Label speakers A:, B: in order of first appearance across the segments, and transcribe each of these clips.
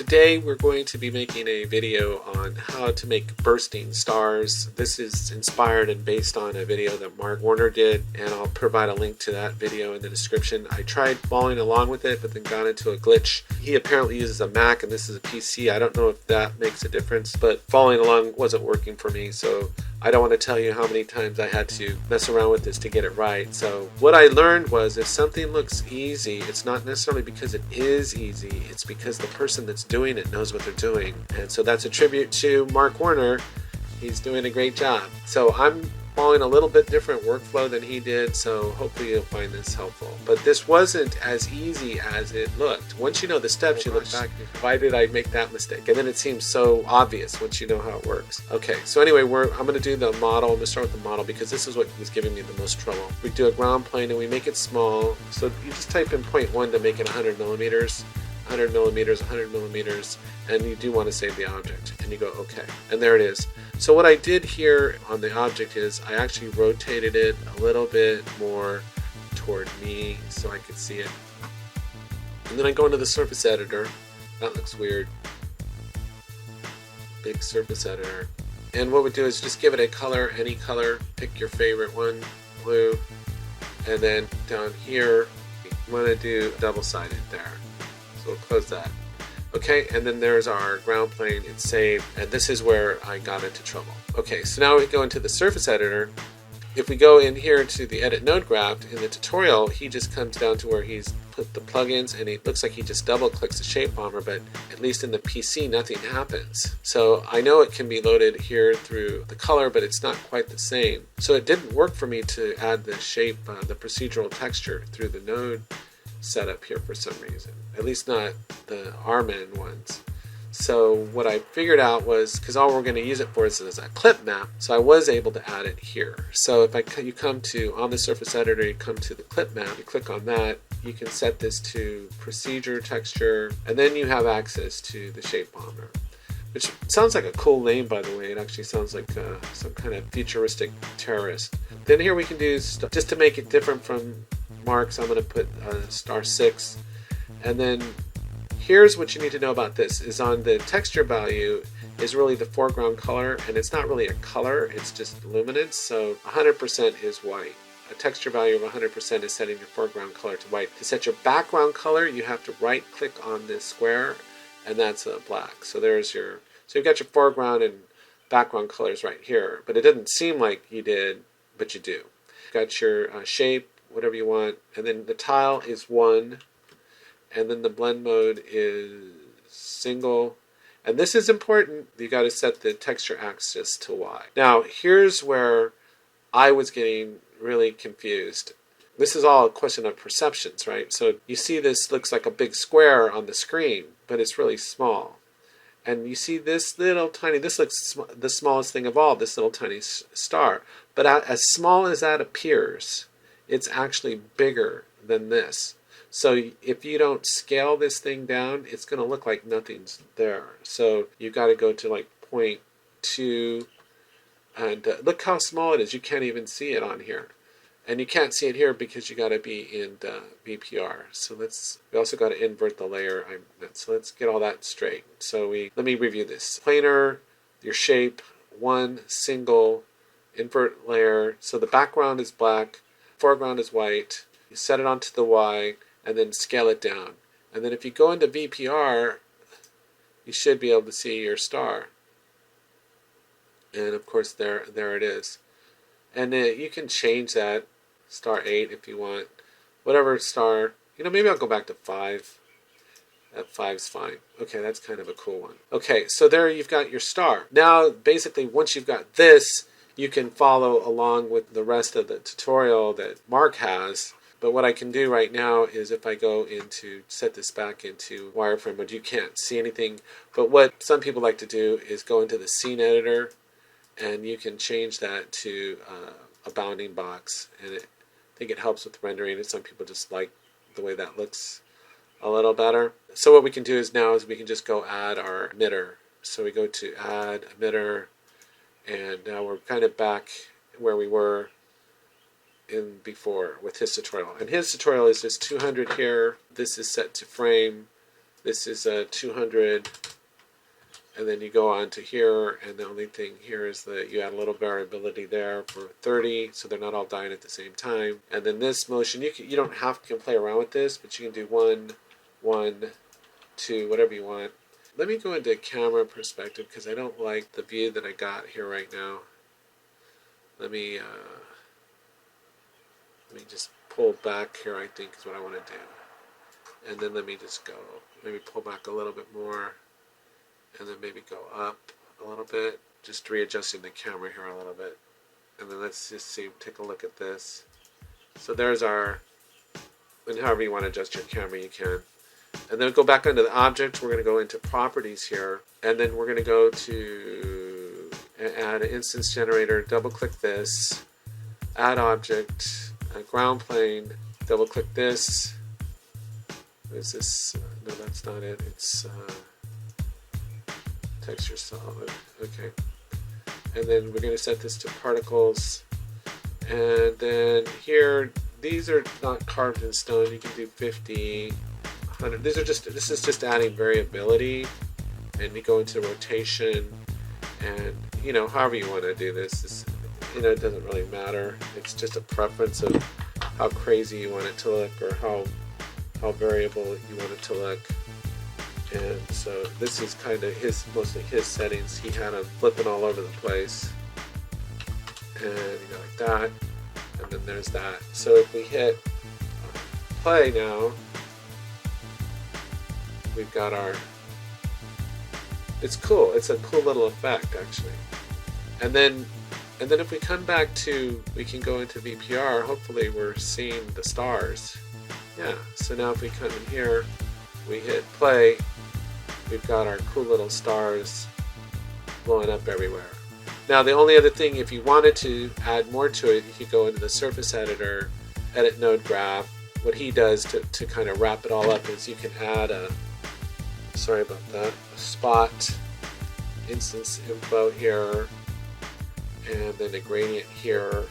A: Today we're going to be making a video on how to make bursting stars. This is inspired and based on a video that Mark Warner did, and I'll provide a link to that video in the description. I tried following along with it, but then got into a glitch. He apparently uses a Mac and this is a PC. I don't know if that makes a difference, but following along wasn't working for me, so I don't want to tell you how many times I had to mess around with this to get it right. So what I learned was if something looks easy, it's not necessarily because it is easy, it's because the person that's doing it knows what they're doing. And so that's a tribute to Mark Warner. He's doing a great job. So I'm following a little bit different workflow than he did, so hopefully you'll find this helpful. But this wasn't as easy as it looked. Once you know the steps, you look back, why did I make that mistake? And then it seems so obvious once you know how it works. Okay, so anyway, I'm going to do the model. I'm going to start with the model because this is what was giving me the most trouble. We do a ground plane and we make it small. So you just type in 0.1 to make it 100 millimeters. 100 millimeters, 100 millimeters, and you do want to save the object, and you go okay, and there it is. So what I did here on the object is I actually rotated it a little bit more toward me so I could see it, and then I go into the surface editor. That looks weird. Big surface editor, and what we do is just give it a color, any color, pick your favorite one, blue, and then down here I'm going to do double-sided there. We'll close that. Okay, and then there's our ground plane. It's saved, and this is where I got into trouble. Okay, so now we go into the surface editor. If we go in here to the edit node graph in the tutorial, he just comes down to where he's put the plugins, and it looks like he just double clicks the shape bomber, but at least in the PC nothing happens. So I know it can be loaded here through the color, but it's not quite the same. So it didn't work for me to add the shape, the procedural texture through the node setup here for some reason, at least not the RMAN ones. So what I figured out was, because all we're going to use it for is as a clip map, so I was able to add it here. So if you come to, on the surface editor, you come to the clip map, you click on that, you can set this to procedure texture, and then you have access to the shape bomber, which sounds like a cool name, by the way. It actually sounds like some kind of futuristic terrorist. Then here we can do stuff just to make it different from Marks. I'm going to put star 6, and then here's what you need to know about this is on the texture value is really the foreground color, and it's not really a color, it's just luminance. So 100% is white. A texture value of 100% is setting your foreground color to white. To set your background color, you have to right click on this square, and that's black. So there's your, so you've got your foreground and background colors right here, but it didn't seem like you did, but you do. You've got your shape, whatever you want, and then the tile is 1, and then the blend mode is single, and this is important. You got to set the texture axis to Y. Now here's where I was getting really confused. This is all a question of perceptions, right? So you see this looks like a big square on the screen, but it's really small. And you see this little tiny, this looks the smallest thing of all, this little tiny star. But as small as that appears, it's actually bigger than this. So if you don't scale this thing down, it's going to look like nothing's there. So you've got to go to like 0.2, and look how small it is. You can't even see it on here. And you can't see it here because you got to be in VPR. So we also got to invert the layer. So let's get all that straight. So let me review this. Planar, your shape, 1, single, invert layer. So the background is black, foreground is white. You set it onto the Y and then scale it down. And then if you go into VPR, you should be able to see your star. And of course there it is. And you can change that, star 8 if you want. Whatever star, maybe I'll go back to 5. That 5's fine. Okay, that's kind of a cool one. Okay, so there you've got your star. Now basically once you've got this, you can follow along with the rest of the tutorial that Mark has. But what I can do right now is if I go into, set this back into wireframe mode, you can't see anything. But what some people like to do is go into the scene editor, and you can change that to a bounding box. And I think it helps with rendering it. Some people just like the way that looks a little better. So what we can do is now is we can just go add our emitter. So we go to add emitter, and now we're kind of back where we were in before with his tutorial. And his tutorial is just 200 here. This is set to frame. This is a 200, and then you go on to here, and the only thing here is that you add a little variability there for 30, so they're not all dying at the same time. And then this motion, you don't have to play around with this, but you can do 1, 1, 2, whatever you want. Let me go into camera perspective because I don't like the view that I got here right now. Let me just pull back here, I think is what I want to do. And then let me just go, maybe pull back a little bit more, and then maybe go up a little bit, just readjusting the camera here a little bit. And then let's just see, take a look at this. So there's our, and however you want to adjust your camera, you can. And then go back onto the object. We're going to go into properties here, and then we're going to go to add an instance generator, double click this, add object, ground plane, double click this. Is this, no, that's not it, it's texture solid, okay. And then we're going to set this to particles, and then here, these are not carved in stone, you can do 50, 100, this is just adding variability, and you go into rotation, and however you want to do this, it doesn't really matter, it's just a preference of how crazy you want it to look, or how variable you want it to look. And so this is kind of mostly his settings. He had them flipping all over the place, and like that, and then there's that. So if we hit play now, we've got our, it's cool, it's a cool little effect actually. And then if we come back to, we can go into VPR, hopefully we're seeing the stars. Yeah, so now if we come in here, we hit play, we've got our cool little stars blowing up everywhere. Now the only other thing, if you wanted to add more to it, you could go into the surface editor, edit node graph. What he does to kind of wrap it all up is you can add a, sorry about that, a spot, instance info here, and then a gradient here,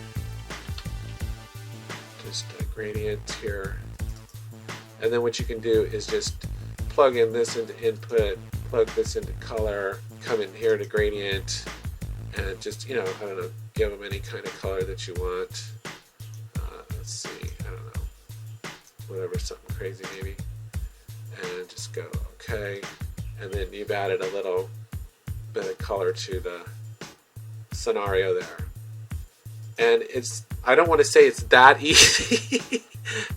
A: just a gradient here. And then what you can do is just plug in this into input, plug this into color, come in here to gradient, and just, I don't know, give them any kind of color that you want. Let's see, I don't know, whatever, something crazy maybe. And just go, okay. And then you've added a little bit of color to the scenario there. And I don't want to say it's that easy,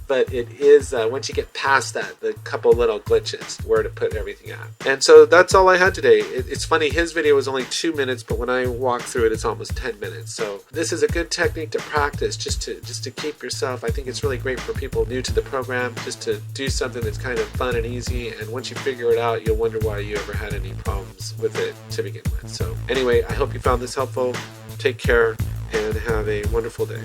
A: but it is, once you get past that, the couple little glitches, where to put everything at. And so that's all I had today. It's funny, his video was only 2 minutes, but when I walk through it, it's almost 10 minutes. So this is a good technique to practice, just to keep yourself. I think it's really great for people new to the program, just to do something that's kind of fun and easy. And once you figure it out, you'll wonder why you ever had any problems with it to begin with. So anyway, I hope you found this helpful. Take care and have a wonderful day.